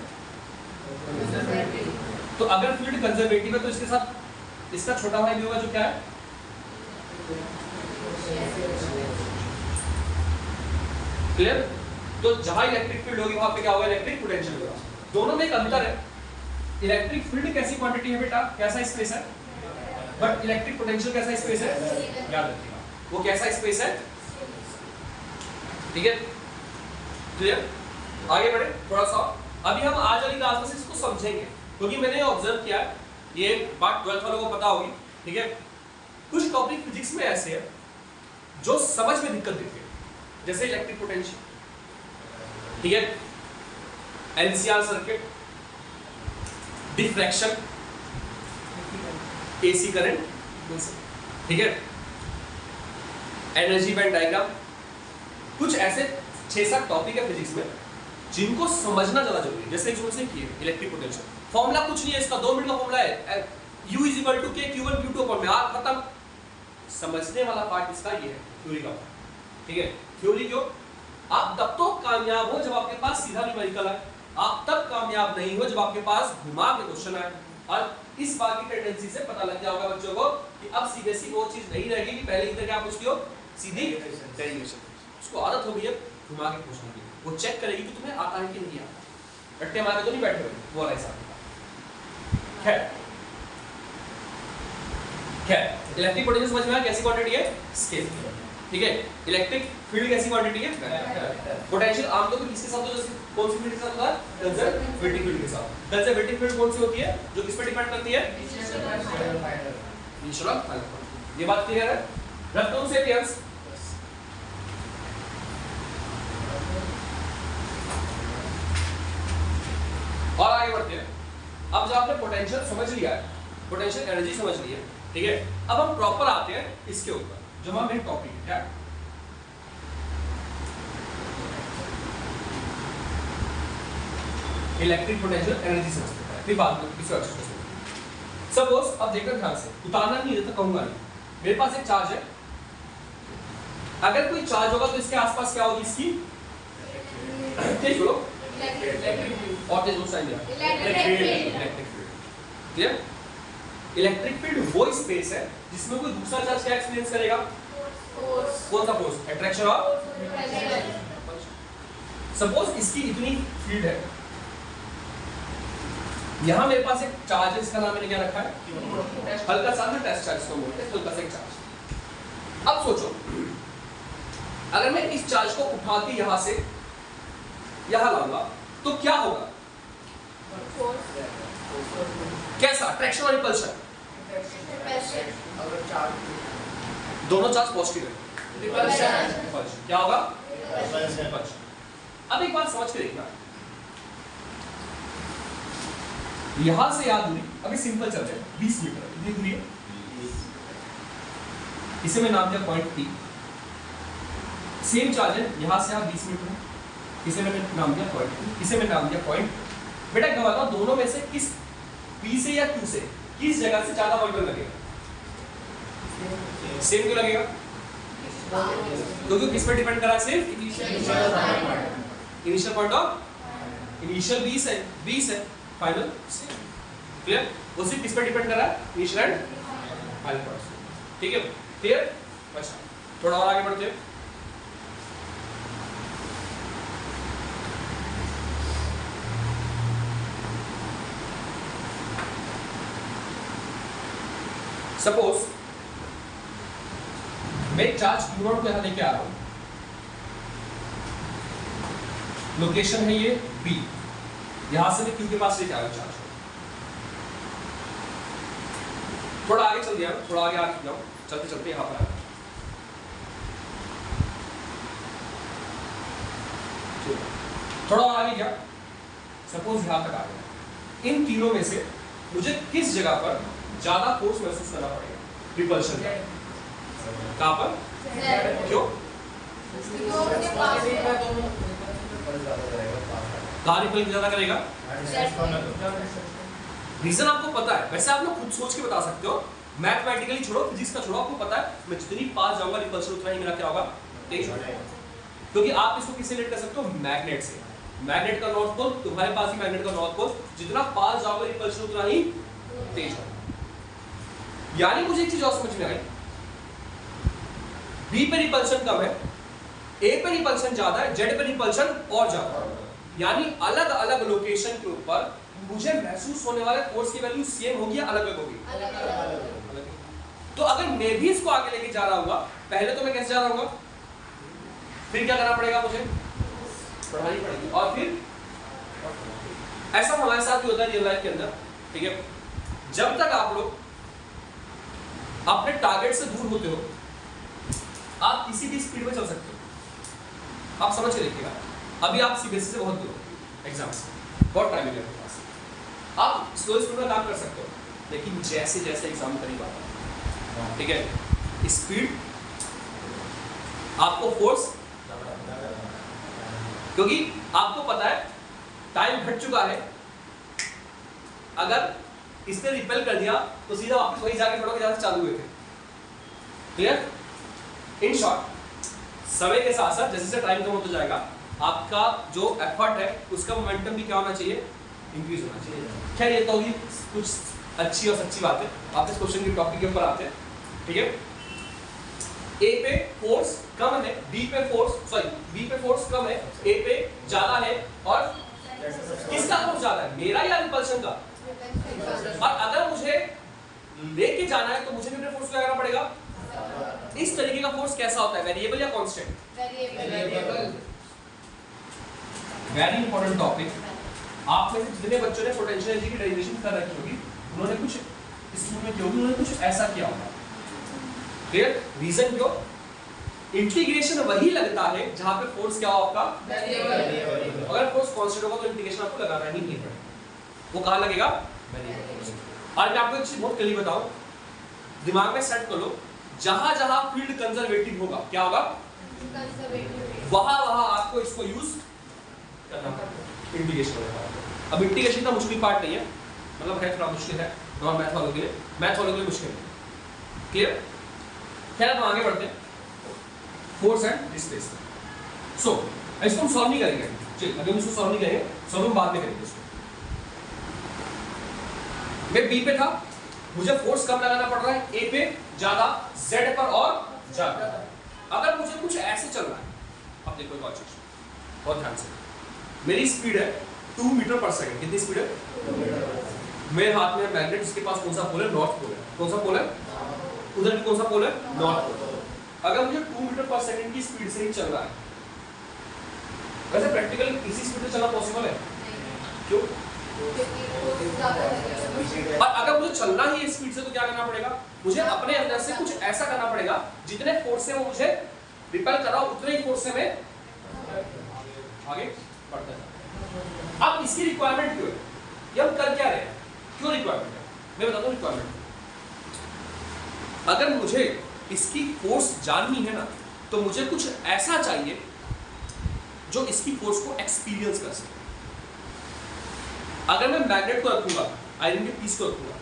तो अगर फील्ड कंजर्वेटिव है तो इसके साथ इसका छोटा भाई भी होगा जो क्या है? क्लियर? तो जहां इलेक्ट्रिक फील्ड होगी वहां पे क्या होगा? इलेक्ट्रिक पोटेंशियल होगा। दोनों में एक अंतर है, इलेक्ट्रिक फील्ड कैसी क्वांटिटी है बेटा? कैसा स्पेस है? बट इलेक्ट्रिक पोटेंशियल कैसा स्पेस है? याद रखिएगा, वो कैसा स्पेस है, ठीक है? क्लियर? आगे बढ़े थोड़ा सा। अभी हम आज वाली क्लास में इसको समझेंगे, क्योंकि मैंने ऑब्जर्व किया, ये बात 12th वालों को पता होगी, ठीक है? कुछ टॉपिक फिजिक्स में ऐसे है जो समझ में दिक्कत देती है, जैसे इलेक्ट्रिक पोटेंशियल, ठीक है, LCR circuit, diffraction, AC current, ठीक है, एनर्जी बैंड डायग्राम, कुछ ऐसे 6-7 टॉपिक है फिजिक्स में जिनको समझना ज्यादा जरूरी है। जैसे एक से किए इलेक्ट्रिक पोटेंशियल, फॉर्मूला कुछ नहीं है इसका, 2 मिनट का फॉर्मूला है, U = K Q1 Q2 में, आप खत्म। समझने वाला पार्ट इसका ये है, थ्योरी का, ठीक है। थ्योरी क्यों? आप तब तो कामयाब हो जब आपके पास सीधा न्यूमेरिकल है, आप तब कामयाब नहीं हो जब आपके पास घुमा के क्वेश्चन आए। और इस बात की टेंडेंसी से पता लग जाएगा बच्चों को कि अब सीबीएसई वो चीज नहीं रहेगी कि पहले की तरह क्या पूछती हो, सीधी डेरिवेशन। उसको आदत हो गई है घुमा के पूछने की, वो चेक करेगी कि तुम्हें आता है कि नहीं आता, रट्टे मार के तो नहीं बैठे हुए वो वाला हिसाब। खैर इलेक्ट्रिक पोटेंशियल समझ में आया कैसी क्वांटिटी है, स्केल, ठीक है। इलेक्ट्रिक फील्ड कैसी क्वांटिटी है, पोटेंशियल आमतौर पर किसके साथ होता है, कौन सी फील्ड के साथ होता है, कंजर्वेटिव फील्ड के साथ। कंजर्वेटिव फील्ड कौन सी होती है, जो किस पे डिपेंड करती है, नेचुरल फाइनल। ये बात क्लियर है, रखता हूं सेपियंस। और आगे बढ़ते हैं। अब जब आपने पोटेंशियल समझ लिया है, पोटेंशियल एनर्जी समझ ली है, ठीक है, अब हम प्रॉपर आते हैं इसके ऊपर जो हमारा मेन टॉपिक है, क्या इलेक्ट्रिक पोटेंशियल एनर्जी समझते हैं, फिर बाद में किसी और चीज को समझते। सपोज अब देखना ध्यान से, उतारना नहीं है तो कहूंगा नहीं, मेरे पास एक चार्ज है, अगर कोई चार्ज होगा तो इसके आसपास क्या होगी, इसकी तेज बोलो, और तेज बोलो, साइन दिया, electric field, clear. Electric field वो स्पेस है जिसमें कोई दूसरा चार्ज क्या एक्सपीरियंस करेगा, कौन सा फोर्स, अट्रैक्शन और सपोज इसकी इतनी फील्ड है, यहां मेरे पास एक चार्ज है, इसका नाम मैंने क्या रखा है, हल्का सा टेस्ट चार्ज को बोलते हैं, हल्का सा एक चार्ज। अब सोचो अगर मैं इस चार्ज को उठा के यहां से यहां लाऊंगा तो क्या होगा, कैसा, अट्रैक्शन और रिपल्शन, दोनों चार्ज पॉजिटिव है, क्या होगा, रिपल्शन। अब एक बात समझ के देखना, यहां से यहां दूरी अभी सिंपल चलते हैं, 20 मीटर इतनी दूरी है, इसे मैं नाम दिया पॉइंट P। सेम चार्ज है, यहां से यहां 20 मीटर है, इसे मैंने नाम दिया पॉइंट P, इसे मैं नाम दिया पॉइंट। बेटा एक बात, दोनों में से किस P से या Q से किस जगह से ज्यादा वोल्टेज लगेगा, सेम क्यों लगेगा, क्योंकि किस पे डिपेंड कर रहा है, सिर्फ इनिशियल पॉइंट ऑफ इनिशियल 20 है, फाइनल क्लियर, वो सिर्फ किस पे डिपेंड कर रहा है, इनिशियल एंड फाइनल पॉइंट, ठीक है, क्लियर। अच्छा थोड़ा और आगे बढ़ते हैं। सपोज मैं एक चार्ज Q0 को यहां लेके आ रहा हूं, लोकेशन है ये B, यहां से मैं Q के पास लेके आ रहा हूं चार्ज। थोड़ा आगे चल दिया, थोड़ा आगे जाओ, चलते चलते यहां पर आया, थोड़ा और आगे गया, सपोज यहां तक आ गया। इन तीनों में से मुझे किस जगह पर ज्यादा फोर्स महसूस करना पड़ेगा, रिपल्शन का, कहां पर, क्यों, कहां रिपल ज्यादा करेगा, रीजन आपको पता है, वैसे आप लोग खुद सोच के बता सकते हो, मैथमेटिकली छोड़ो, फिजिक्स का छोड़ो, आपको पता है मैं जितनी पास जाऊंगा रिपल्शन उतना ही मेरा क्या होगा, तेज हो जाएगा। क्योंकि आप इसको किससे रिलेट कर सकते हो, मैग्नेट से, मैग्नेट का नॉर्थ पोल, तुम्हारे पास ही मैग्नेट का नॉर्थ पोल, जितना पास जाओगे रिपल्शन उतना ही तेज होगा। यानी मुझे एक चीज और समझ में आई, B पे रिपल्शन कम है, A पे रिपल्शन ज्यादा है, Z पे रिपल्शन और ज्यादा है, यानी अलग अलग लोकेशन के ऊपर मुझे महसूस होने वाले फोर्स की वैल्यू सेम होगी या अलग अलग होगी, अलग। तो अगर मैं भी इसको आगे लेके जा रहा हूँ, पहले तो मैं कैसे जा रहा हूँ, फिर क्या करना पड़ेगा, मुझे पढ़ानी पड़ेगी, और फिर ऐसा हमारे साथ भी होता है रियल लाइफ के अंदर, ठीक है। जब तक आप लोग अपने टारगेट से दूर होते हो, आप किसी भी स्पीड में चल सकते हो। आप समझ के देखिएगा, अभी आप सीबीएसई से बहुत दूर हो एग्जाम से, बहुत टाइम है आपके पास, आप स्लो स्पीड में काम कर सकते हो, लेकिन जैसे जैसे एग्जाम करीब आता है, ठीक है, स्पीड आपको फोर्स, क्योंकि आपको पता है टाइम घट चुका है, अगर इसने रिपेल कर दिया तो सीधा वापस वही जाके पड़ोगे जहां से चालू हुए थे। क्लियर? इन शॉर्ट, समय के साथ साथ जैसे जैसे टाइम कम होता जाएगा, आपका जो एफर्ट है उसका मोमेंटम भी क्या होना चाहिए, इंक्रीज होना चाहिए। खैर ये तो होगी कुछ अच्छी और सच्ची बात है। आप इस क्वेश्चन के टॉपिक के ऊपर आते हैं, ठीक है। ए पे फोर्स कम है, बी पे फोर्स कम है, ए पे ज्यादा है, और किसका फोर्स ज्यादा है, मेरा या रिपल्शन का? और अगर मुझे लेके जाना है तो मुझे भी फोर्स लगाना पड़ेगा। इस तरीके का फोर्स कैसा होता है, वेरिएबल या constant? Variable. Very important topic. आप में से जितने बच्चों ने पोटेंशियल एनर्जी की डेरिवेशन कर रखी होगी, उन्होंने कुछ स्कूल में किया होगी, उन्होंने कुछ ऐसा किया होगा। क्लियर? रीजन क्यों? इंटीग्रेशन वही लगता है जहां पे फोर्स क्या हो आपका, वेरिएबल। अगर फोर्स कांस्टेंट होगा तो इंटीग्रेशन आपको लगाना ही नहीं पड़ेगा। वो कहां लगेगा, वेरिएबल। और मैं आपको एक चीज बहुत क्लियर बताऊं, दिमाग में सेट कर लो, जहां जहां फील्ड कंजर्वेटिव होगा, क्या होगा, वहां वहां आपको इसको यूज करना पड़ेगा, इंटीग्रेशन होगा। अब इंटीग्रेशन का मुश्किल पार्ट नहीं है, मतलब है थोड़ा मुश्किल है नॉन मैथ वालों के लिए मुश्किल है। क्लियर? खैर हम आगे बढ़ते हैं, फोर्स एंड डिस्प्लेसमेंट। सो इसको हम सॉल्व नहीं करेंगे, चलिए अभी हम इसको सॉल्व नहीं करेंगे, सॉल्व हम बाद में करेंगे इसको। मैं बी पे था, मुझे फोर्स कम लगाना पड़ रहा है, ए पे ज्यादा, जेड पर और ज्यादा। अगर मुझे कुछ ऐसे चलना है, अब देखो एक और चीज बहुत ध्यान से, मेरी स्पीड है 2 मीटर पर सेकंड। कितनी स्पीड है, 2 मीटर। मेरे हाथ में मैग्नेट, इसके पास कौन सा पोल है, नॉर्थ पोल है। कौन सा पोल है, उधर भी कौन सा पोल है, नॉर्थ पोल। अगर मुझे 2 मीटर पर सेकंड की स्पीड से ही चलना है, वैसे प्रैक्टिकली इसी स्पीड से चलना पॉसिबल है? क्यों? और अगर मुझे चलना ही इस स्पीड से तो क्या करना पड़ेगा, मुझे अपने अंदर से कुछ ऐसा करना पड़ेगा, जितने फोर्स से वो मुझे रिपेल कर रहा हूं उतने ही फोर्स से मैं आगे बढ़ता जाऊं। अब इसकी रिक्वायरमेंट क्यों है, ये हम कर क्या रहे हैं, क्यों रिक्वायरमेंट है, मैं बताता हूं रिक्वायरमेंट। अगर मुझे इसकी फोर्स जाननी है ना, तो मुझे कुछ ऐसा चाहिए जो इसकी फोर्स को एक्सपीरियंस कर सके। अगर मैं मैग्नेट को रखूंगा, आयरन के पीस को रखूंगा,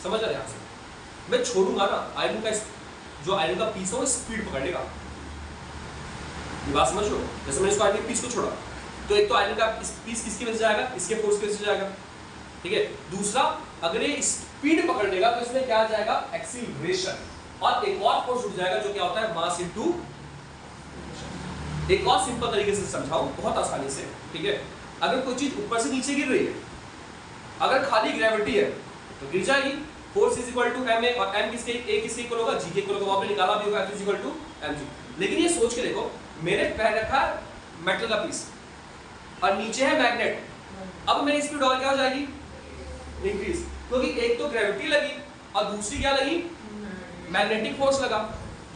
समझ रहे हैं आप सब, मैं छोड़ूंगा ना, आयरन का जो आयरन का पीस है वो स्पीड पकड़ लेगा। ये बात समझ लो, जैसे मैंने इसको आयरन के पीस को छोड़ा, तो एक तो आयरन का पीस किसकी वजह से जाएगा, इसके फोर्स की वजह से जाएगा, ठीक है। दूसरा, अगर ये स्पीड पकड़ लेगा तो इसमें क्या जाएगा, एक्सीलरेशन, और एक और फोर्स जुड़ जाएगा जो क्या होता है, मास इनटू। एक और सिंपल तरीके से समझाऊं बहुत आसानी से, ठीक है। अगर कोई चीज ऊपर से नीचे गिर रही है, अगर खाली ग्रेविटी है तो गिर जाएगी, force is equal to ma, और m किसके, a किसके इक्वल होगा, g के इक्वल होगा, वहां पे निकाला भी होगा, F is equal to mg। लेकिन ये सोच के देखो, मेरे पैर रखा मेटल का पीस और नीचे है मैग्नेट, अब मेरी स्पीड और क्या हो जाएगी, इंक्रीज, क्योंकि एक तो ग्रेविटी लगी और दूसरी क्या लगी, मैग्नेटिक फोर्स लगा।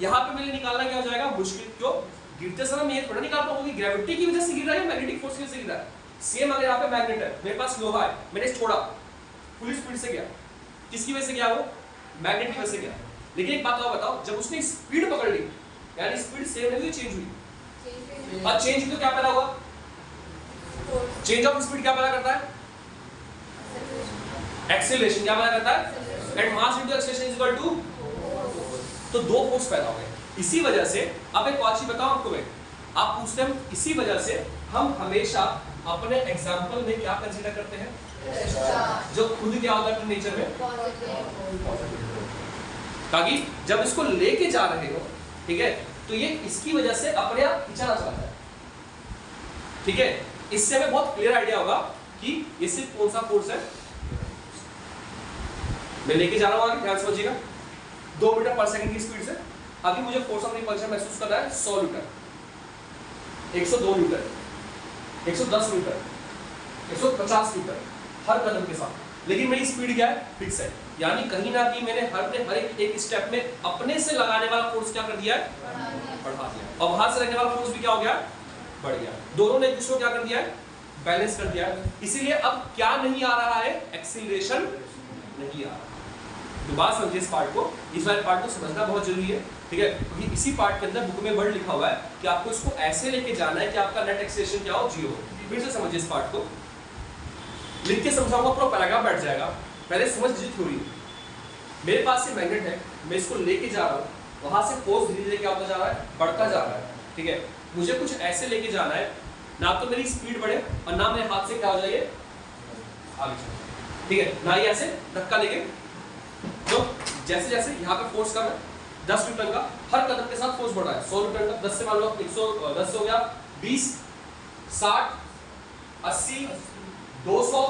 यहाँ पे मेरे निकालना क्या हो जाएगा, मुश्किल। क्यों, गिरते समय मैं ये थोड़ा निकाल पाऊंगी ग्रेविटी की वजह से गिर रहा है, मैग्नेटिक फोर्स की वजह से गिर रहा है। सेम अगर यहाँ पे मैग्नेट है, मेरे पास लोहा है, मैंने छोड़ा, फुल स्पीड से गया, किसकी वजह से गया, वो मैग्नेट की वजह से गया। लेकिन एक बात और बताओ, जब उसने स्पीड पकड़ ली, यानी स्पीड सेम नहीं हुई, चेंज हुई, और चेंज हुई तो क्या पैदा हुआ, चेंज ऑफ स्पीड क्या पैदा करता है, एक्सेलरेशन क्या पैदा करता है, and mass into acceleration is equal to, तो दो फोर्स पैदा हो गए। इसी वजह से, अब एक और चीज बताऊं आपको मैं, आप पूछते हैं, इसी वजह से हम हमेशा अपने एग्जाम्पल में क्या कंसीडर करते हैं, जो खुद क्या होता है नेचर में, ताकि जब इसको लेके जा रहे हो, ठीक है, तो ये इसकी वजह से अपने आप खिंचाना चाहता है, ठीक है। इससे हमें बहुत क्लियर आइडिया होगा कि ये सिर्फ कौन सा फोर्स है। मैं लेके जा रहा हूं आगे, ध्यान समझिएगा, 2 मीटर पर सेकंड की स्पीड से अभी मुझे फोर्स ऑफ रिपल्शन महसूस करना है 100 मीटर, 102 मीटर, 110 मीटर, 150 मीटर हर कदम के साथ, लेकिन मेरी स्पीड क्या है, फिक्स है। यानी कहीं ना कहीं मैंने हर एक स्टेप में अपने से लगाने वाला फोर्स क्या कर दिया है, बढ़ा दिया, और वहां से लगने वाला फोर्स भी क्या हो गया, बढ़ गया। दोनों ने एक दूसरे को क्या कर दिया है, बैलेंस कर दिया है। इसीलिए अब क्या नहीं आ रहा है, एक्सीलरेशन नहीं आ रहा। तो बात समझिए इस पार्ट को, इस वाले पार्ट को समझना बहुत जरूरी है, ठीक है, क्योंकि इसी पार्ट के अंदर बुक में वर्ड लिखा हुआ है कि आपको इसको ऐसे लेके जाना है कि आपका नेट एक्सीलरेशन क्या हो, 0 हो। फिर से समझिए इस पार्ट को, लिख के समझाऊंगा, पूरा पैराग्राफ बैठ जाएगा। पहले समझ लीजिए थ्योरी। मेरे पास ये मैग्नेट है, मैं इसको लेके जा रहा हूँ, वहां से फोर्स धीरे धीरे क्या होता जा रहा है, बढ़ता जा रहा है, ठीक है। मुझे कुछ ऐसे लेके जाना है, ना तो मेरी स्पीड बढ़े और ना मेरे हाथ से क्या हो जाए आगे चले, ठीक है, ना ही ऐसे धक्का लेके। तो जैसे जैसे यहाँ पे फोर्स कम है, 10 न्यूटन का, हर कदम के साथ फोर्स बढ़ रहा है, 100 न्यूटन का, 10 से मान लो 110 हो गया, 20, 60, 80, 200,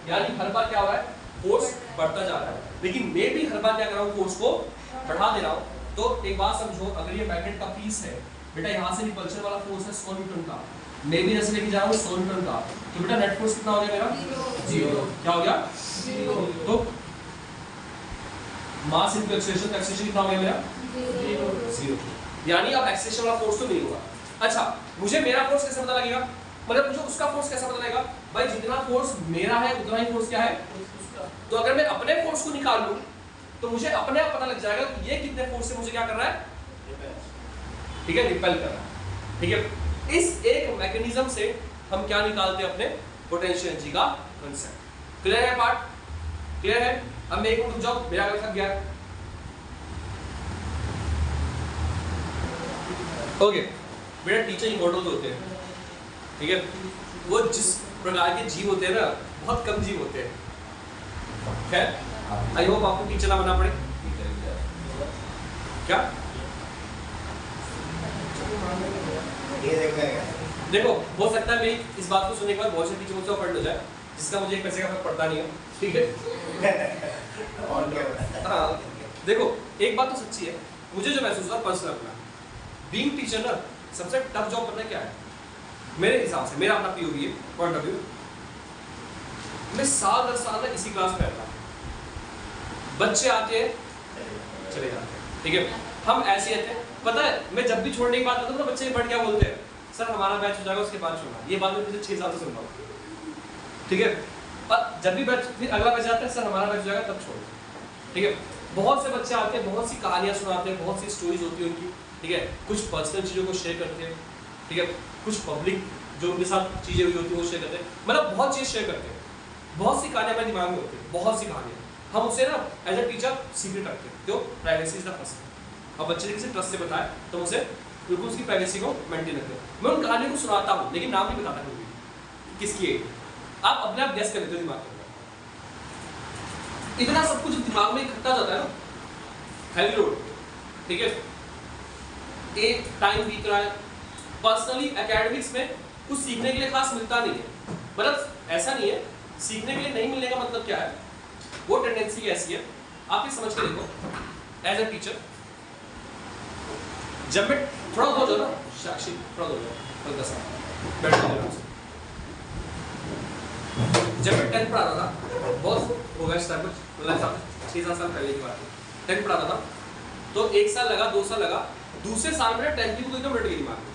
यानी हर बार क्या हो रहा है, फोर्स बढ़ता जा रहा है। लेकिन मैं भी हर बार क्या कर रहा हूँ, फोर्स को बढ़ा दे रहा हूँ। तो एक बात समझो, अगर ये मैग्नेट का पीस है बेटा, यहाँ से रिपल्शन वाला फोर्स है 100 न्यूटन का, मैं भी जैसे लेके जा रहा हूँ 100 न्यूटन का, तो बेटा नेट फोर्स कितना हो गया मेरा, 0। क्या हो गया, 0। तो मास इनटू एक्सीलरेशन, तो एक्सीलरेशन कितना हो गया मेरा, 0। यानी अब एक्सीलरेशन वाला फोर्स तो नहीं होगा। अच्छा, मुझे मेरा फोर्स कैसे पता लगेगा, मतलब मुझे उसका फोर्स कैसे पता लगेगा, भाई जितना फोर्स मेरा है उतना ही फोर्स क्या है उसका। तो अगर मैं अपने फोर्स को निकाल लूं तो मुझे अपने आप पता लग जाएगा कि ये कितने फोर्स से मुझे क्या कर रहा है, ठीक है, रिपेल कर रहा है, ठीक है। इस एक मैकेनिज्म से हम क्या निकालते हैं, अपने पोटेंशियल एनर्जी का कांसेप्ट। क्लियर है पार्ट, क्लियर है। अब मैं एक मिनट रुक जाओ, मेरा अगर थक गया, ओके। बेटा टीचर इमॉर्टल होते हैं, ठीक है, वो जिस प्रकार के जीव होते हैं ना, बहुत कम जीव होते हैं। खैर, आई होप आपको टीचर ना बनना पड़े। क्या देखो, हो सकता है मेरी इस बात को सुनने के बाद बहुत से टीचर मुझसे ऑफेंड हो जाए, जिसका मुझे एक पैसे का फर्क पड़ता नहीं है, ठीक है। हाँ, देखो एक बात तो सच्ची है, मुझे जो महसूस हुआ पर्सनल अपना, बीइंग टीचर ना सबसे टफ जॉब पता है क्या है मेरे हिसाब से, मेरा अपना पीओवी पॉइंट ऑफ व्यू। मैं साल दर साल इसी क्लास में रहता हूँ, बच्चे आते हैं चले जाते हैं, ठीक है, हम ऐसे रहते हैं। पता है मैं जब भी छोड़ने की बात करता हूँ ना, बच्चे बढ़ क्या बोलते हैं, सर हमारा बैच हो जाएगा उसके बाद छोड़ना। ये बात मैं पिछले 6 साल से सुन रहा हूँ, ठीक है। और जब भी बैच फिर अगला बैच आता है, सर हमारा बैच हो जाएगा तब छोड़, ठीक है। बहुत से बच्चे आते हैं, बहुत सी कहानियाँ सुनाते हैं, बहुत सी स्टोरीज होती है उनकी, ठीक है, कुछ पर्सनल चीज़ों को शेयर करते हैं, ठीक है, कुछ पब्लिक जो उनके साथ चीज़ें हुई होती है वो शेयर करते हैं, मतलब बहुत चीज़ शेयर करते हैं। बहुत सी कहानियाँ हमारे दिमाग में होती है, बहुत सी कहानियाँ, हम उसे ना एज अ टीचर सीक्रेट रखते हैं, क्यों, प्राइवेसी इज द फर्स्ट। अब बच्चे ने किसी ट्रस्ट से बताया तो उसे बिल्कुल उसकी प्राइवेसी को मेंटेन रखते हैं। मैं उन कहानियों को सुनाता हूँ लेकिन नाम नहीं बताता कभी भी किसकी है, आप अपने आप गेस कर लेते हो दिमाग में। इतना सब कुछ दिमाग में इकट्ठा जाता है ना, हैवी लोड, ठीक है। एक टाइम बीत रहा है, पर्सनली एकेडमिक्स में कुछ सीखने के लिए खास मिलता नहीं है, मतलब ऐसा नहीं है, सीखने के लिए नहीं मिलने का मतलब क्या है, वो टेंडेंसी ऐसी है, आप ये समझ के देखो एज ए टीचर। जब मैं थोड़ा हो जाओ ना साक्षी, थोड़ा हो जाओ, हल्का सा बैठ जाओ आराम से। जब मैं 10th पढ़ा रहा था, बहुत हो गया स्टार्ट, मतलब 6-7 साल पहले की बात है, 10th पढ़ा था, तो 1 साल लगा, 2 साल लगा, दूसरे साल में 10th की बुक एकदम रट गई दिमाग में,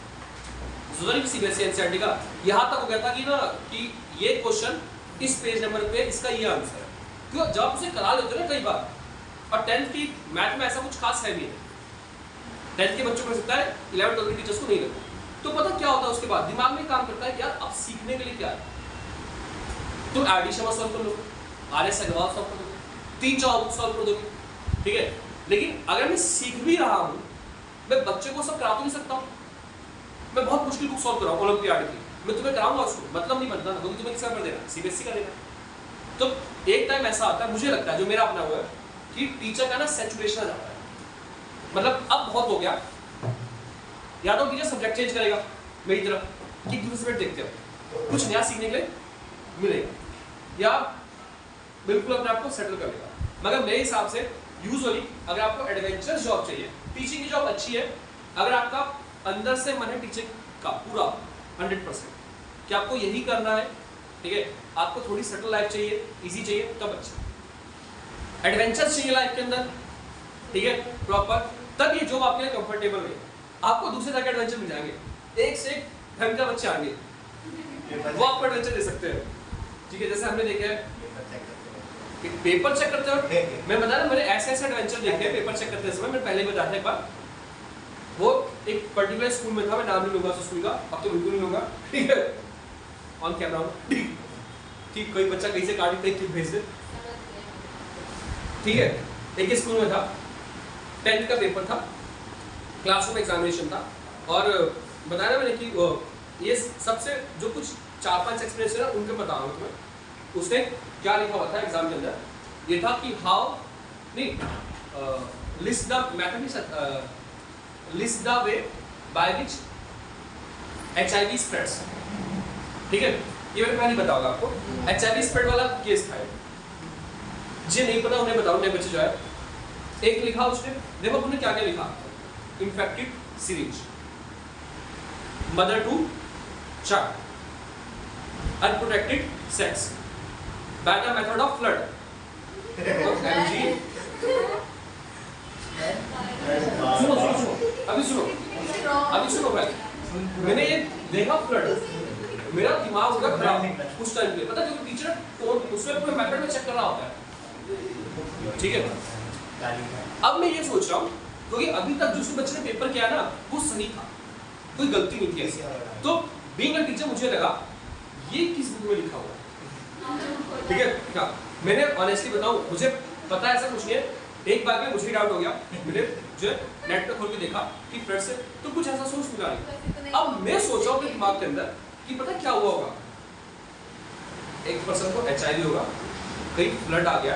सुधर की सीबीएसई एनसीईआरटी का। यहाँ तक हो गया था कि ना कि ये क्वेश्चन इस पेज नंबर पे इसका ये आंसर है, क्यों, जब आप उसे करा लेते हो ना कई बार। और 10th की मैथ में ऐसा कुछ खास है भी नहीं, 10th के बच्चों को सकता है, 11th 12th के टीचर्स को नहीं लगता। तो पता क्या होता है उसके बाद दिमाग में काम करता है कि यार अब सीखने के लिए क्या है, तुम आरडी शर्मा सॉल्व कर लोगे, आरएस अग्रवाल सॉल्व कर दोगे, 3-4 बुक सॉल्व कर दोगे, ठीक है। लेकिन अगर मैं सीख भी रहा हूँ, मैं बच्चे को सब करा तो नहीं सकता हूँ। मैं बहुत मुश्किल बुक सॉल्व कर रहा हूँ ओलंपियाड की, मैं तुम्हें कराऊंगा उसको, मतलब नहीं बनता ना, क्योंकि तुम्हें किसका कर देना, सीबीएसई का देना। तो एक टाइम ऐसा आता है, मुझे लगता है जो मेरा अपना हुआ है, कि टीचर का ना सैचुरेशन आ जाता है, मतलब अब बहुत हो गया, या तो टीचर सब्जेक्ट चेंज करेगा मेरी तरफ कि दूसरे सब्जेक्ट देखते हो, कुछ नया सीखने के लिए मिलेगा, या बिल्कुल अपने आप को सेटल कर लेगा। मगर मेरे हिसाब से यूजुअली अगर आपको एडवेंचरस जॉब चाहिए, टीचिंग की जॉब अच्छी है अगर आपका अंदर से मन है टीचिंग का पूरा 100% कि आपको यही करना है, ठीक है, आपको थोड़ी सेटल लाइफ चाहिए, इजी चाहिए, तब अच्छा। एडवेंचर चाहिए लाइफ के अंदर, ठीक है, प्रॉपर, तब ये जॉब आपके लिए कंफर्टेबल है। आपको दूसरे तरह के एडवेंचर मिल जाएंगे, एक से एक ढंग का बच्चे आएंगे, वो आपको एडवेंचर दे सकते हैं, ठीक है। जैसे हमने देखा है पेपर चेक करते हो, मैं बता रहा हूँ मैंने ऐसे ऐसे एडवेंचर देखे हैं पेपर चेक करते समय। मैं पहले भी बताया था एक बार, वो एक पर्टिकुलर स्कूल में था, मैं नाम नहीं लूंगा उस स्कूल का, अब तो बिल्कुल नहीं लूंगा, ठीक है, ऑन कैमरा, ठीक, कोई बच्चा कहीं से काट के क्लिप भेज दे, ठीक है। एक स्कूल में था, 10th का पेपर था, क्लासरूम एग्जामिनेशन था, और बताया मैंने कि ये सबसे जो कुछ 4-5 एक्सपीरियंस है उनके बता रहा हूँ तुम्हें। उसने क्या लिखा हुआ था एग्जाम के अंदर, ये था कि हाउ नहीं list the mathematics list the way by which HIV spreads, ठीक है। ये मैंने पहले बताऊंगा आपको, HIV स्प्रेड वाला केस था, जिन्हें नहीं पता उन्हें बताओ, नए बच्चे जो है। एक लिखा उसने, देखो उन्होंने क्या क्या लिखा, infected syringe, mother to child, unprotected sex, by the method of flood, MG, अभी सुनो भाई, मैंने ये देखा फ्लड, मेरा दिमाग होगा खराब उस टाइम पे, पता है, क्योंकि टीचर टोन उसमें पूरे मेथड में चेक कर रहा होता है, ठीक है। अब मैं ये सोच रहा हूँ, क्योंकि अभी तक जिस बच्चे ने पेपर किया ना वो सही था, कोई गलती नहीं थी ऐसी, तो बीइंग अ टीचर मुझे लगा ये किस बुक में लिखा हुआ है, ठीक है। क्या मैंने ऑनेस्टली बताऊं, मुझे पता है ऐसा कुछ नहीं है, एक बार में मुझे डाउट हो गया, मैंने जो नेट पे खोल के देखा कि फ्लड से तो कुछ ऐसा सोच निकाल रही। अब मैं सोच रहा हूँ अपने दिमाग के अंदर कि पता क्या हुआ होगा, एक पर्सन को HIV होगा, कहीं फ्लड आ गया,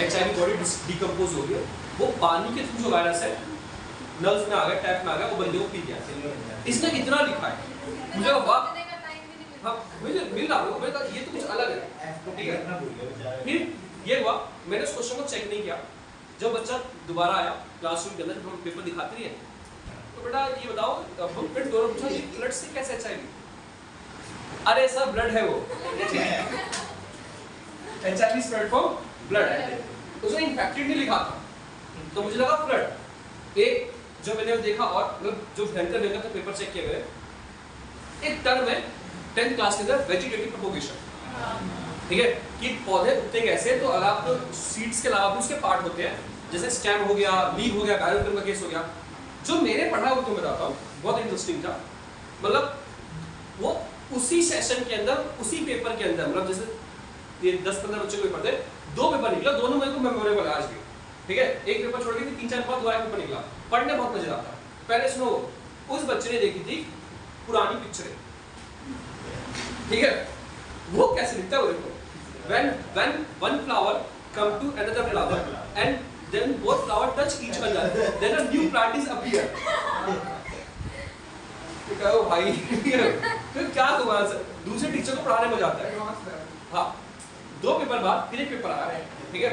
HIV बॉडी डिकम्पोज हो गया, वो पानी के थ्रू जो वायरस है नल्स में आ गया, टैप में आ गया, वो बंदे को पी गया। इसने इतना लिखा है, मुझे वाह, हाँ मुझे मिल रहा है, मैंने कहा ये तो कुछ अलग है, ठीक है। फिर ये हुआ, मैंने उस क्वेश्चन को चेक नहीं किया, जब बच्चा दोबारा आया क्लासरूम के अंदर, हम पेपर दिखाते रहे, तो बेटा ये बताओ, हम फिर दोनों पूछा ये ब्लड से कैसे HIV, अरे सर ब्लड है वो, HIV स्प्रेड फ्रॉम ब्लड है, उसने इन्फेक्टेड नहीं लिखा था, तो मुझे लगा फ्लड। एक जो मैंने देखा, और जो भयंकर भयंकर पेपर चेक किए गए, एक टर्म है 10th क्लास के अंदर वेजिटेटिव प्रोपोगेशन, ठीक है, कि पौधे उगते कैसे, तो अगर आप सीड्स के अलावा भी उसके पार्ट होते हैं, जैसे स्टेम हो गया, लीव हो गया, गायरोफिल्म का केस हो गया, जो मैंने पढ़ा वो तुम्हें बताता हूँ, बहुत इंटरेस्टिंग था। मतलब वो उसी सेशन के अंदर, उसी पेपर के अंदर, मतलब जैसे ये 10-15 बच्चों को पेपर थे, 2 पेपर निकला, दोनों मेरे को मेमोरेबल आज भी, ठीक है। एक पेपर छोड़ के 3-4 बाद दोबारा पेपर निकला, पढ़ने बहुत मजा आता। पहले सुनो, उस बच्चे ने देखी थी पुरानी पिक्चरें, ठीक है, वो कैसे लिखता है वो देखो, when one flower come to another flower and then both flower touch each other, then a new plant is appear। तो कहो भाई फिर क्या तुम्हारा सर, दूसरे टीचर को पढ़ाने मजा आता है। हाँ, 2 पेपर बाद फिर एक पेपर आया, ठीक है,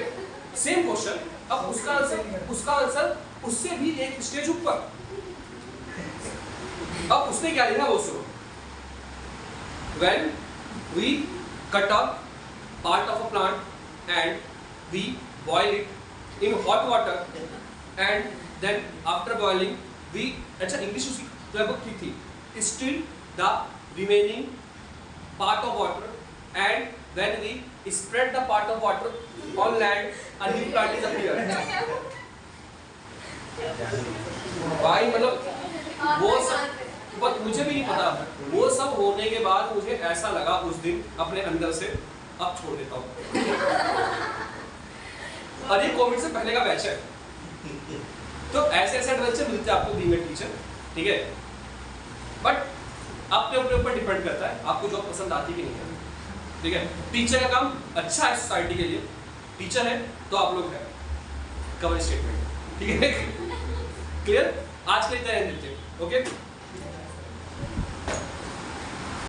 सेम क्वेश्चन, अब उसका आंसर उससे भी एक स्टेज ऊपर। अब उसने क्या लिखा वो सुनो, when we cut up part of a plant and we boil it in hot water and then after boiling we, अच्छा इंग्लिश उसकी लगभग ठीक थी, still the remaining part of water and when we spread the part of water on land a new plant is appeared। भाई मतलब वो सब मुझे भी नहीं पता, वो सब होने के बाद मुझे ऐसा लगा उस दिन अपने अंदर से, अब छोड़ देता हूँ। और ये कोविड से पहले का बैच है, तो ऐसे ऐसे एडवेंचर मिलते हैं आपको बीइंग अ टीचर, ठीक है। बट अपने ऊपर डिपेंड करता है आपको जॉब पसंद आती कि नहीं है, ठीक है। टीचर का काम अच्छा है सोसाइटी के लिए, टीचर है तो आप लोग हैं, कवर स्टेटमेंट, ठीक है, क्लियर। आज के लिए इतना, ओके।